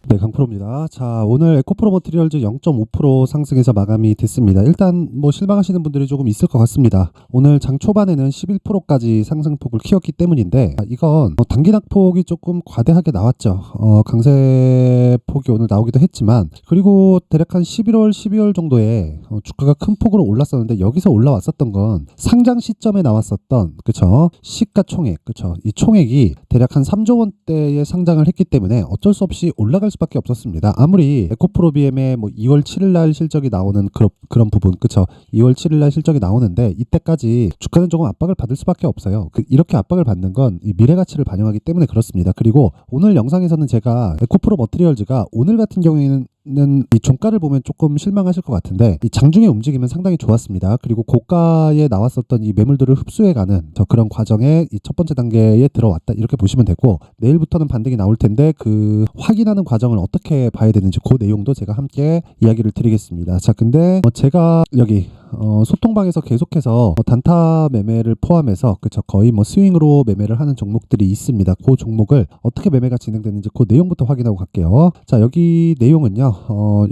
네, 강프로입니다. 자, 오늘 에코프로 머티리얼즈 0.5% 상승해서 마감이 됐습니다. 일단 뭐 실망하시는 분들이 조금 있을 것 같습니다. 오늘 장 초반에는 11%까지 상승폭을 키웠기 때문인데 이건 단기 낙폭이 조금 과대하게 나왔죠. 강세폭이 오늘 나오기도 했지만, 그리고 대략 한 11월, 12월 정도에 주가가 큰 폭으로 올랐었는데, 여기서 올라왔었던 건 상장 시점에 나왔었던, 그쵸, 시가총액, 그쵸, 이 총액이 대략 한 3조 원대의 상장을 했기 때문에 어쩔 수 없이 올라갈 수밖에 없었습니다. 아무리 에코프로 BM의 뭐 2월 7일 날 실적이 나오는 그런 부분, 그쵸, 2월 7일 날 실적이 나오는데 이때까지 주가는 조금 압박을 받을 수밖에 없어요. 이렇게 압박을 받는 건 이 미래 가치를 반영하기 때문에 그렇습니다. 그리고 오늘 영상에서는 제가 에코프로 머티리얼즈가 오늘 같은 경우에는 이 종가를 보면 조금 실망하실 것 같은데, 이 장중의 움직임은 상당히 좋았습니다. 그리고 고가에 나왔었던 이 매물들을 흡수해가는 그런 과정에 이 첫 번째 단계에 들어왔다, 이렇게 보시면 되고, 내일부터는 반등이 나올 텐데 그 확인하는 과정을 어떻게 봐야 되는지 그 내용도 제가 함께 이야기를 드리겠습니다. 자, 근데 제가 여기 소통방에서 계속해서 단타 매매를 포함해서, 그쵸, 거의 뭐 스윙으로 매매를 하는 종목들이 있습니다. 그 종목을 어떻게 매매가 진행되는지 그 내용부터 확인하고 갈게요. 자, 여기 내용은요,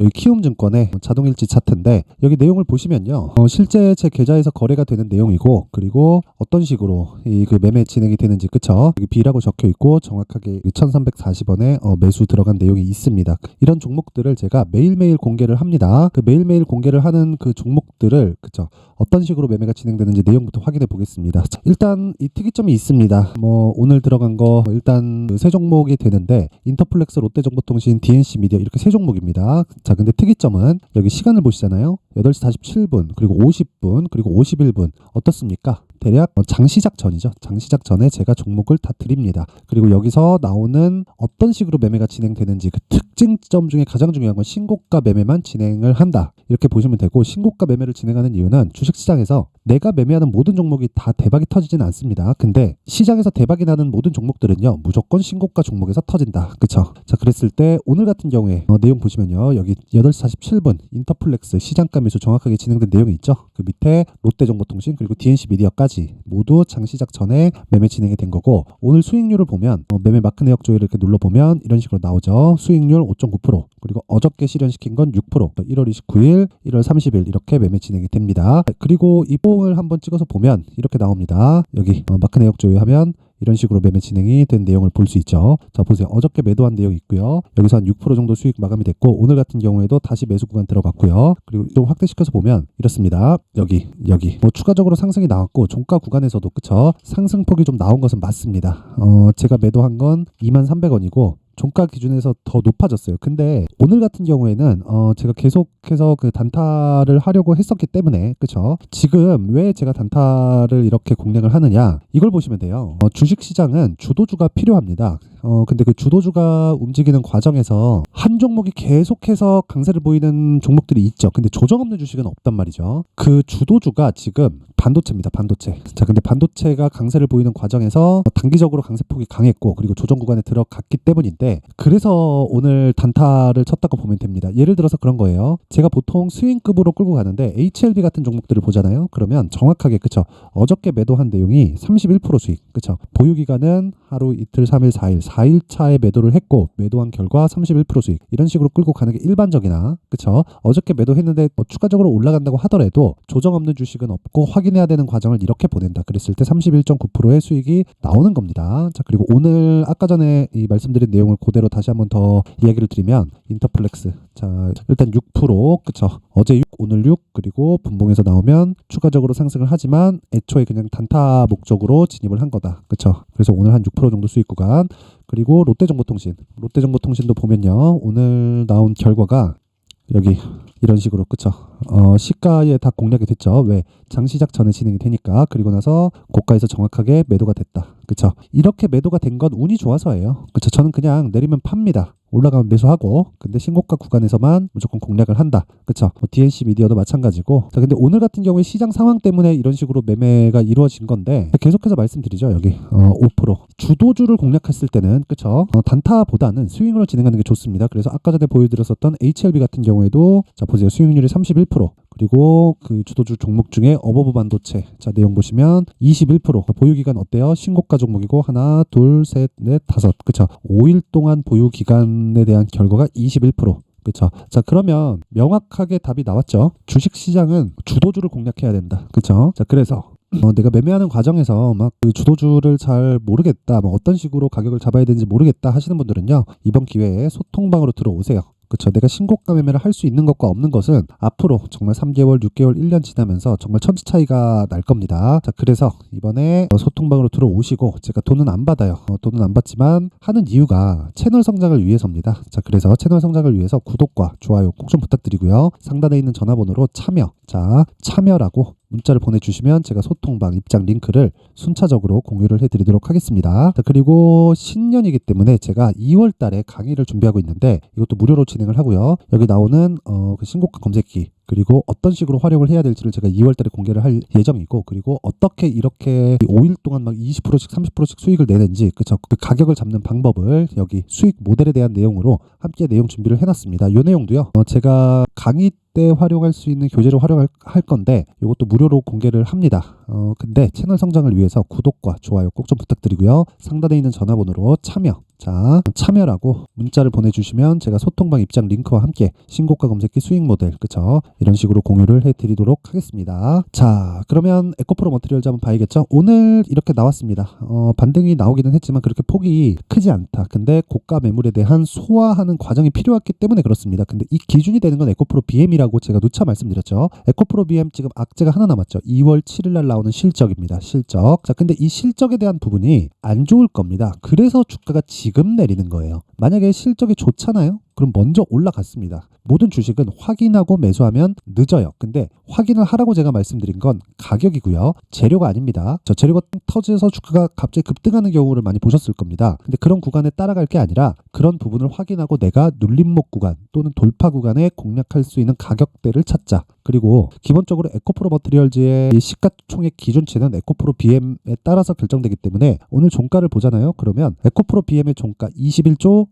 여기 키움증권의 자동일지 차트인데, 여기 내용을 보시면요, 실제 제 계좌에서 거래가 되는 내용이고, 그리고 어떤 식으로 그 매매 진행이 되는지, 그쵸, 여기 B라고 적혀 있고 정확하게 1340원에 매수 들어간 내용이 있습니다. 이런 종목들을 제가 매일매일 공개를 합니다. 그 매일매일 공개를 하는 그 종목들을, 그쵸, 어떤 식으로 매매가 진행되는지 내용부터 확인해 보겠습니다. 자, 일단 이 특이점이 있습니다. 뭐 오늘 들어간 거 일단 세 종목이 되는데, 인터플렉스, 롯데정보통신, DNC 미디어, 이렇게 세 종목입니다. 자, 근데 특이점은 여기 시간을 보시잖아요. 8시 47분, 그리고 50분, 그리고 51분 어떻습니까? 대략 장시작 전이죠. 장시작 전에 제가 종목을 다 드립니다. 그리고 여기서 나오는 어떤 식으로 매매가 진행되는지 그 특징점 중에 가장 중요한 건 신고가 매매만 진행을 한다, 이렇게 보시면 되고, 신고가 매매를 진행하는 이유는 주식시장에서 내가 매매하는 모든 종목이 다 대박이 터지지는 않습니다. 근데 시장에서 대박이 나는 모든 종목들은요, 무조건 신고가 종목에서 터진다, 그쵸? 자, 그랬을 때 오늘 같은 경우에 내용 보시면요, 여기 8시 47분 인터플렉스 시장가 매수 정확하게 진행된 내용이 있죠. 그 밑에 롯데정보통신 그리고 DNC 미디어까지 모두 장시작 전에 매매 진행이 된 거고, 오늘 수익률을 보면 매매 마크 내역 조회를 이렇게 눌러보면 이런 식으로 나오죠. 수익률 5.9%, 그리고 어저께 실현시킨 건 6%, 1월 29일, 1월 30일 이렇게 매매 진행이 됩니다. 그리고 이 봉을 한번 찍어서 보면 이렇게 나옵니다. 여기 마크 내역 조회하면 이런 식으로 매매 진행이 된 내용을 볼 수 있죠. 자, 보세요. 어저께 매도한 내용이 있고요. 여기서 한 6% 정도 수익 마감이 됐고, 오늘 같은 경우에도 다시 매수 구간 들어갔고요. 그리고 좀 확대시켜서 보면 이렇습니다. 여기 뭐 추가적으로 상승이 나왔고, 종가 구간에서도, 그쵸, 상승폭이 좀 나온 것은 맞습니다. 제가 매도한 건 23,000원이고 종가 기준에서 더 높아졌어요. 근데 오늘 같은 경우에는 제가 계속해서 그 단타를 하려고 했었기 때문에, 그쵸, 지금 왜 제가 단타를 이렇게 공략을 하느냐, 이걸 보시면 돼요. 주식시장은 주도주가 필요합니다. 근데 그 주도주가 움직이는 과정에서 한 종목이 계속해서 강세를 보이는 종목들이 있죠. 근데 조정 없는 주식은 없단 말이죠. 그 주도주가 지금 반도체입니다. 반도체. 자, 근데 반도체가 강세를 보이는 과정에서 단기적으로 강세폭이 강했고, 그리고 조정 구간에 들어갔기 때문인데, 그래서 오늘 단타를 쳤다고 보면 됩니다. 예를 들어서 그런 거예요. 제가 보통 스윙급으로 끌고 가는데 HLB 같은 종목들을 보잖아요. 그러면 정확하게, 그쵸, 어저께 매도한 내용이 31% 수익, 그쵸, 보유 기간은 하루, 이틀, 3일, 4일 차에 매도를 했고, 매도한 결과 31% 수익, 이런 식으로 끌고 가는 게 일반적이나, 그쵸, 어저께 매도했는데 추가적으로 올라간다고 하더라도 조정 없는 주식은 없고 확인해야 되는 과정을 이렇게 보낸다, 그랬을 때 31.9%의 수익이 나오는 겁니다. 자, 그리고 오늘 아까 전에 이 말씀드린 내용을 그대로 다시 한번 더 이야기를 드리면, 인터플렉스, 자, 일단 6%, 그쵸, 어제 6, 오늘 6, 그리고 분봉에서 나오면 추가적으로 상승을 하지만 애초에 그냥 단타 목적으로 진입을 한 거다, 그쵸. 그래서 오늘 한 6% 정도 수익 구간. 그리고 롯데정보통신도 보면요, 오늘 나온 결과가 여기 이런 식으로, 그쵸, 시가에 다 공략이 됐죠. 왜? 장시작 전에 진행이 되니까. 그리고 나서 고가에서 정확하게 매도가 됐다, 그쵸. 이렇게 매도가 된 건 운이 좋아서예요, 그쵸. 저는 그냥 내리면 팝니다. 올라가면 매수하고, 근데 신고가 구간에서만 무조건 공략을 한다, 그쵸. DNC 미디어도 마찬가지고. 자, 근데 오늘 같은 경우에 시장 상황 때문에 이런 식으로 매매가 이루어진 건데, 계속해서 말씀드리죠. 여기 5% 주도주를 공략했을 때는, 그쵸, 단타보다는 스윙으로 진행하는 게 좋습니다. 그래서 아까 전에 보여드렸었던 HLB 같은 경우에도, 자, 보세요. 수익률이 31%, 그리고 그 주도주 종목 중에 어버브 반도체. 자, 내용 보시면 21%. 보유 기간 어때요? 신고가 종목이고 하나, 둘, 셋, 넷, 다섯. 그쵸? 5일 동안 보유 기간에 대한 결과가 21%. 그쵸? 자, 그러면 명확하게 답이 나왔죠. 주식 시장은 주도주를 공략해야 된다. 그쵸? 자, 그래서 내가 매매하는 과정에서 막 그 주도주를 잘 모르겠다, 뭐 어떤 식으로 가격을 잡아야 되는지 모르겠다 하시는 분들은요, 이번 기회에 소통방으로 들어오세요. 그렇죠. 내가 신고가 매매를 할 수 있는 것과 없는 것은 앞으로 정말 3개월, 6개월, 1년 지나면서 정말 천지 차이가 날 겁니다. 자, 그래서 이번에 소통방으로 들어오시고, 제가 돈은 안 받아요. 돈은 안 받지만 하는 이유가 채널 성장을 위해서입니다. 자, 그래서 채널 성장을 위해서 구독과 좋아요 꼭 좀 부탁드리고요. 상단에 있는 전화번호로 참여, 자, 참여라고 문자를 보내주시면 제가 소통방 입장 링크를 순차적으로 공유를 해드리도록 하겠습니다. 자, 그리고 신년이기 때문에 제가 2월 달에 강의를 준비하고 있는데 이것도 무료로 진행을 하고요. 여기 나오는 그 신고가 검색기, 그리고 어떤 식으로 활용을 해야 될지를 제가 2월 달에 공개를 할 예정이고, 그리고 어떻게 이렇게 5일 동안 막 20%씩 30%씩 수익을 내는지, 그쵸? 그 가격을 잡는 방법을 여기 수익 모델에 대한 내용으로 함께 내용 준비를 해놨습니다. 이 내용도요, 제가 강의 때 활용할 수 있는 교재로 활용할 건데 이것도 무료로 공개를 합니다. 근데 채널 성장을 위해서 구독과 좋아요 꼭 좀 부탁드리고요. 상단에 있는 전화번호로 참여, 자, 참여라고 문자를 보내주시면 제가 소통방 입장 링크와 함께 신고가 검색기 수익 모델, 그쵸? 이런 식으로 공유를 해드리도록 하겠습니다. 자, 그러면 에코프로 머티리얼즈 한번 봐야겠죠? 오늘 이렇게 나왔습니다. 반등이 나오기는 했지만 그렇게 폭이 크지 않다. 근데 고가 매물에 대한 소화하는 과정이 필요했기 때문에 그렇습니다. 근데 이 기준이 되는 건 에코프로 BM이라고 제가 누차 말씀드렸죠. 에코프로 BM 지금 악재가 하나 남았죠. 2월 7일 날 나오는 실적입니다. 실적. 자, 근데 이 실적에 대한 부분이 안 좋을 겁니다. 그래서 주가가 지금 내리는 거예요. 만약에 실적이 좋잖아요? 그럼 먼저 올라갔습니다. 모든 주식은 확인하고 매수하면 늦어요. 근데 확인을 하라고 제가 말씀드린 건 가격이고요. 재료가 아닙니다. 저 재료가 터져서 주가가 갑자기 급등하는 경우를 많이 보셨을 겁니다. 근데 그런 구간에 따라갈 게 아니라 그런 부분을 확인하고 내가 눌림목 구간 또는 돌파 구간에 공략할 수 있는 가격대를 찾자. 그리고 기본적으로 에코프로 머티리얼즈의 시가총액 기준치는 에코프로 BM에 따라서 결정되기 때문에 오늘 종가를 보잖아요. 그러면 에코프로 BM의 종가 21조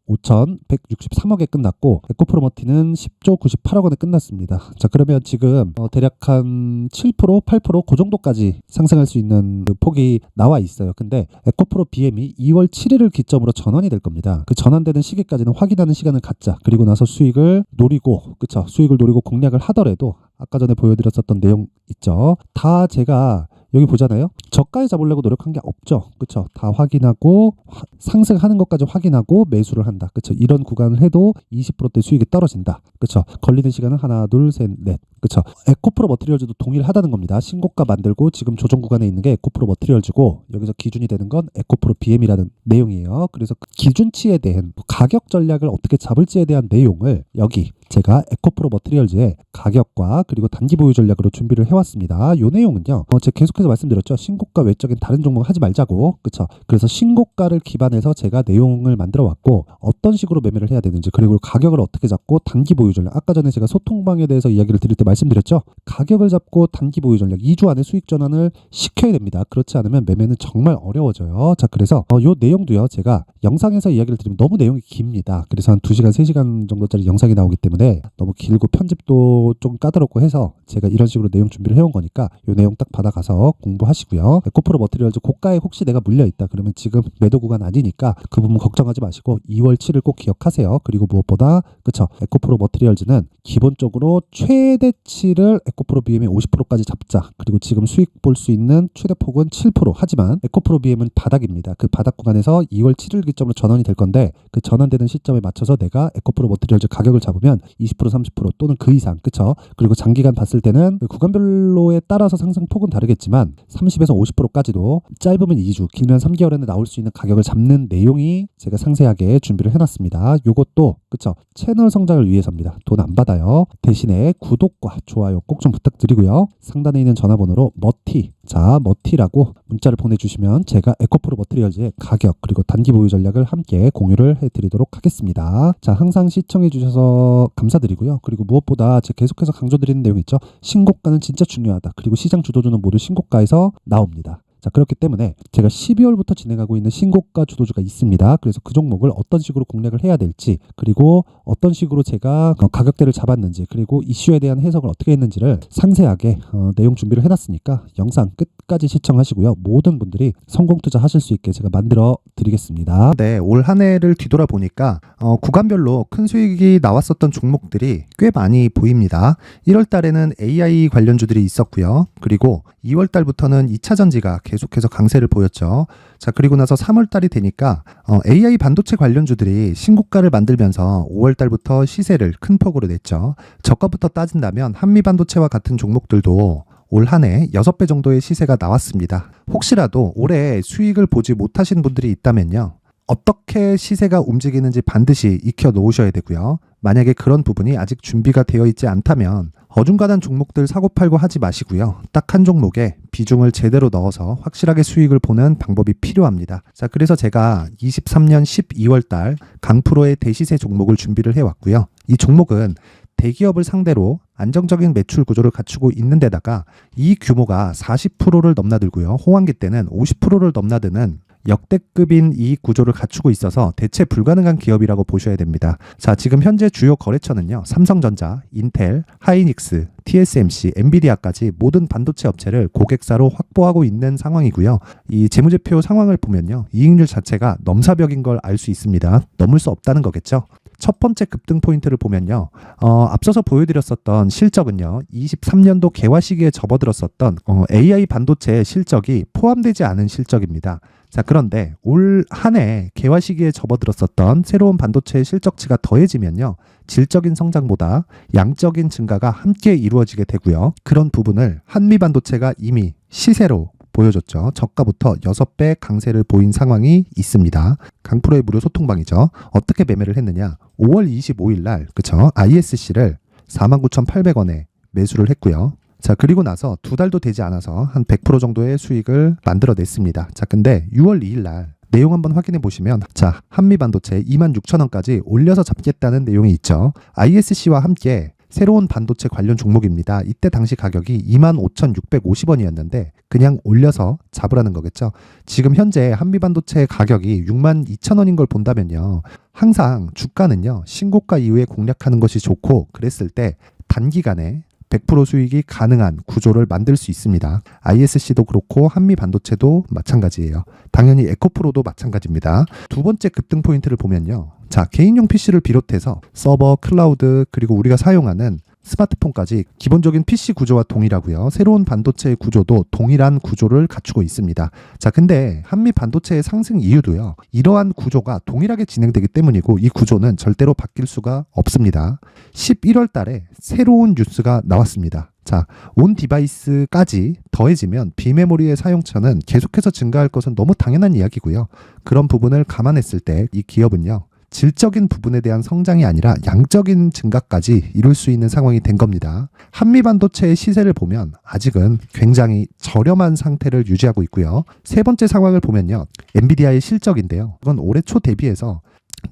5,163억에 끝났고 에코프로 머티는 10조 98억 원에 끝났습니다. 자, 그러면 지금 대략 한 7%, 8%그 정도까지 상승할 수 있는 그 폭이 나와 있어요. 근데 에코프로 BM이 2월 7일을 기점으로 전환이 될 겁니다. 그 전환되는 시기까지는 확인하는 시간을 갖자. 그리고 나서 수익을 노리고, 그쵸? 수익을 노리고 공략을 하더라도 아까 전에 보여드렸었던 내용 있죠? 다 제가 여기 보잖아요. 저가에 잡으려고 노력한 게 없죠. 그쵸? 다 확인하고 상승하는 것까지 확인하고 매수를 한다. 그쵸? 이런 구간을 해도 20%대 수익이 떨어진다. 그쵸? 걸리는 시간은 하나, 둘, 셋, 넷. 그쵸? 에코프로 머티리얼즈도 동일하다는 겁니다. 신고가 만들고 지금 조정 구간에 있는 게 에코프로 머티리얼즈고 여기서 기준이 되는 건 에코프로 BM이라는 내용이에요. 그래서 그 기준치에 대한 가격 전략을 어떻게 잡을지에 대한 내용을 여기 제가 에코프로 머티리얼즈의 가격과 그리고 단기 보유 전략으로 준비를 해왔습니다. 이 내용은요, 제가 계속해서 말씀드렸죠. 신고가 외적인 다른 종목을 하지 말자고. 그쵸? 그래서 신고가를 기반해서 제가 내용을 만들어 왔고 어떤 식으로 매매를 해야 되는지, 그리고 가격을 어떻게 잡고 단기 보유 전략, 아까 전에 제가 소통방에 대해서 이야기를 드릴 때 말씀드렸죠. 가격을 잡고 단기 보유 전략 2주 안에 수익 전환을 시켜야 됩니다. 그렇지 않으면 매매는 정말 어려워져요. 자, 그래서 이 내용도요, 제가 영상에서 이야기를 드리면 너무 내용이 깁니다. 그래서 한 2시간, 3시간 정도짜리 영상이 나오기 때문에 너무 길고 편집도 좀 까다롭고 해서 제가 이런 식으로 내용 준비를 해온 거니까 이 내용 딱 받아가서 공부하시고요. 에코프로 머티리얼즈 고가에 혹시 내가 물려있다 그러면 지금 매도 구간 아니니까 그 부분 걱정하지 마시고 2월 7일 꼭 기억하세요. 그리고 무엇보다, 그쵸? 에코프로 머티리얼즈는 기본적으로 최대치를 에코프로 BM의 50%까지 잡자. 그리고 지금 수익 볼 수 있는 최대폭은 7%. 하지만 에코프로 BM은 바닥입니다. 그 바닥 구간에서 2월 7일 기점으로 전환이 될 건데 그 전환되는 시점에 맞춰서 내가 에코프로 머티리얼즈 가격을 잡으면 20%, 30% 또는 그 이상, 그쵸? 그리고 장기간 봤을 때는 그 구간별로에 따라서 상승폭은 다르겠지만 30에서 50%까지도 짧으면 2주, 길면 3개월에는 나올 수 있는 가격을 잡는 내용이 제가 상세하게 준비를 해놨습니다. 요것도, 그쵸? 채널 성장을 위해서입니다. 돈 안 받아요. 대신에 구독과 좋아요 꼭 좀 부탁드리고요. 상단에 있는 전화번호로 머티, 자, 머티라고 문자를 보내주시면 제가 에코프로 머티리얼즈의 가격 그리고 단기 보유 전략을 함께 공유를 해드리도록 하겠습니다. 자, 항상 시청해 주셔서 감사드리고요. 그리고 무엇보다 제가 계속해서 강조드리는 내용 있죠. 신고가는 진짜 중요하다. 그리고 시장 주도주는 모두 신고가에서 나옵니다. 자, 그렇기 때문에 제가 12월부터 진행하고 있는 신고가 주도주가 있습니다. 그래서 그 종목을 어떤 식으로 공략을 해야 될지, 그리고 어떤 식으로 제가 가격대를 잡았는지, 그리고 이슈에 대한 해석을 어떻게 했는지를 상세하게 내용 준비를 해놨으니까 영상 끝까지 시청하시고요. 모든 분들이 성공 투자하실 수 있게 제가 만들어 드리겠습니다. 네, 올 한 해를 뒤돌아보니까 구간별로 큰 수익이 나왔었던 종목들이 꽤 많이 보입니다. 1월 달에는 AI 관련주들이 있었고요. 그리고 2월 달부터는 2차 전지가 계속해서 강세를 보였죠. 자, 그리고 나서 3월 달이 되니까 AI 반도체 관련주들이 신고가를 만들면서 5월 달부터 시세를 큰 폭으로 냈죠. 저가부터 따진다면 한미 반도체와 같은 종목들도 올 한 해 6배 정도의 시세가 나왔습니다. 혹시라도 올해 수익을 보지 못하신 분들이 있다면요, 어떻게 시세가 움직이는지 반드시 익혀 놓으셔야 되고요. 만약에 그런 부분이 아직 준비가 되어 있지 않다면 어중간한 종목들 사고팔고 하지 마시고요. 딱 한 종목에 비중을 제대로 넣어서 확실하게 수익을 보는 방법이 필요합니다. 자, 그래서 제가 23년 12월 달 강프로의 대시세 종목을 준비를 해왔고요. 이 종목은 대기업을 상대로 안정적인 매출 구조를 갖추고 있는 데다가 이 규모가 40%를 넘나들고요. 호황기 때는 50%를 넘나드는 역대급인 이익 구조를 갖추고 있어서 대체 불가능한 기업이라고 보셔야 됩니다. 자, 지금 현재 주요 거래처는요, 삼성전자, 인텔, 하이닉스, TSMC, 엔비디아까지 모든 반도체 업체를 고객사로 확보하고 있는 상황이고요. 이 재무제표 상황을 보면요, 이익률 자체가 넘사벽인 걸 알 수 있습니다. 넘을 수 없다는 거겠죠. 첫 번째 급등 포인트를 보면요, 앞서서 보여드렸었던 실적은요, 23년도 개화 시기에 접어들었었던 AI 반도체 실적이 포함되지 않은 실적입니다. 자, 그런데 올 한 해 개화 시기에 접어들었었던 새로운 반도체 실적치가 더해지면요, 질적인 성장보다 양적인 증가가 함께 이루어지게 되고요. 그런 부분을 한미 반도체가 이미 시세로 보여줬죠. 저가부터 6배 강세를 보인 상황이 있습니다. 강프로의 무료 소통방이죠. 어떻게 매매를 했느냐? 5월 25일 날, 그쵸? ISC를 49,800원에 매수를 했고요. 자, 그리고 나서 2달도 되지 않아서 한 100% 정도의 수익을 만들어냈습니다. 자, 근데 6월 2일 날 내용 한번 확인해 보시면, 자, 한미 반도체 26,000원까지 올려서 잡겠다는 내용이 있죠. ISC와 함께 새로운 반도체 관련 종목입니다. 이때 당시 가격이 25,650원이었는데 그냥 올려서 잡으라는 거겠죠. 지금 현재 한미 반도체 가격이 62,000원인 걸 본다면요, 항상 주가는요, 신고가 이후에 공략하는 것이 좋고, 그랬을 때 단기간에 100% 수익이 가능한 구조를 만들 수 있습니다. ISC도 그렇고 한미 반도체도 마찬가지예요. 당연히 에코프로도 마찬가지입니다. 두 번째 급등 포인트를 보면요, 자, 개인용 PC를 비롯해서 서버, 클라우드, 그리고 우리가 사용하는 스마트폰까지 기본적인 PC 구조와 동일하고요. 새로운 반도체의 구조도 동일한 구조를 갖추고 있습니다. 자, 근데 한미 반도체의 상승 이유도요, 이러한 구조가 동일하게 진행되기 때문이고, 이 구조는 절대로 바뀔 수가 없습니다. 11월 달에 새로운 뉴스가 나왔습니다. 자, 온 디바이스까지 더해지면 비메모리의 사용처는 계속해서 증가할 것은 너무 당연한 이야기고요. 그런 부분을 감안했을 때 이 기업은요, 질적인 부분에 대한 성장이 아니라 양적인 증가까지 이룰 수 있는 상황이 된 겁니다. 한미 반도체의 시세를 보면 아직은 굉장히 저렴한 상태를 유지하고 있고요. 세 번째 상황을 보면요, 엔비디아의 실적인데요, 이건 올해 초 대비해서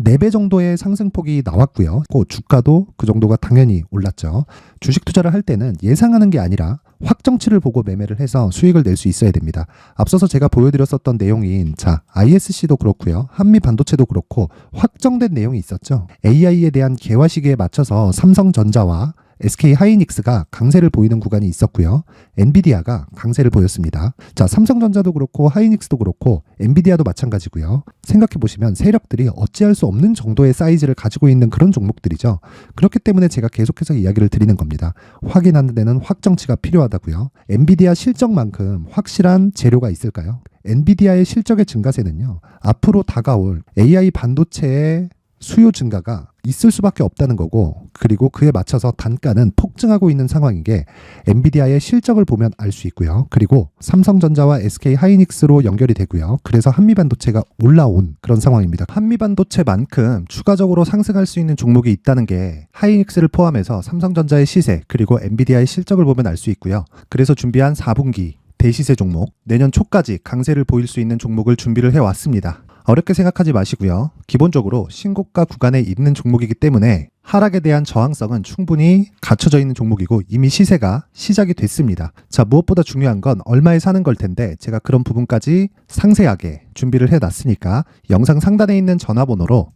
4배 정도의 상승폭이 나왔고요. 주가도 그 정도가 당연히 올랐죠. 주식 투자를 할 때는 예상하는 게 아니라 확정치를 보고 매매를 해서 수익을 낼 수 있어야 됩니다. 앞서서 제가 보여드렸었던 내용인, 자, ISC도 그렇고요, 한미 반도체도 그렇고 확정된 내용이 있었죠. AI에 대한 개화 시기에 맞춰서 삼성전자와 SK 하이닉스가 강세를 보이는 구간이 있었고요. 엔비디아가 강세를 보였습니다. 자, 삼성전자도 그렇고 하이닉스도 그렇고 엔비디아도 마찬가지고요. 생각해 보시면 세력들이 어찌할 수 없는 정도의 사이즈를 가지고 있는 그런 종목들이죠. 그렇기 때문에 제가 계속해서 이야기를 드리는 겁니다. 확인하는 데는 확정치가 필요하다고요. 엔비디아 실적만큼 확실한 재료가 있을까요? 엔비디아의 실적의 증가세는요, 앞으로 다가올 AI 반도체의 수요 증가가 있을 수밖에 없다는 거고, 그리고 그에 맞춰서 단가는 폭증하고 있는 상황인 게 엔비디아의 실적을 보면 알 수 있고요. 그리고 삼성전자와 SK 하이닉스로 연결이 되고요. 그래서 한미반도체가 올라온 그런 상황입니다. 한미반도체만큼 추가적으로 상승할 수 있는 종목이 있다는 게 하이닉스를 포함해서 삼성전자의 시세, 그리고 엔비디아의 실적을 보면 알 수 있고요. 그래서 준비한 4분기 대시세 종목, 내년 초까지 강세를 보일 수 있는 종목을 준비를 해왔습니다. 어렵게 생각하지 마시고요. 기본적으로 신고가 구간에 있는 종목이기 때문에 하락에 대한 저항성은 충분히 갖춰져 있는 종목이고 이미 시세가 시작이 됐습니다. 자, 무엇보다 중요한 건 얼마에 사는 걸 텐데 제가 그런 부분까지 상세하게 준비를 해놨으니까 영상 상단에 있는 전화번호로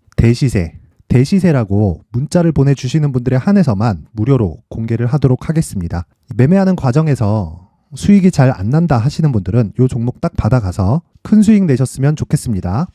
대시세라고 문자를 보내주시는 분들에 한해서만 무료로 공개를 하도록 하겠습니다. 매매하는 과정에서 수익이 잘 안 난다 하시는 분들은 이 종목 딱 받아가서 큰 수익 내셨으면 좋겠습니다.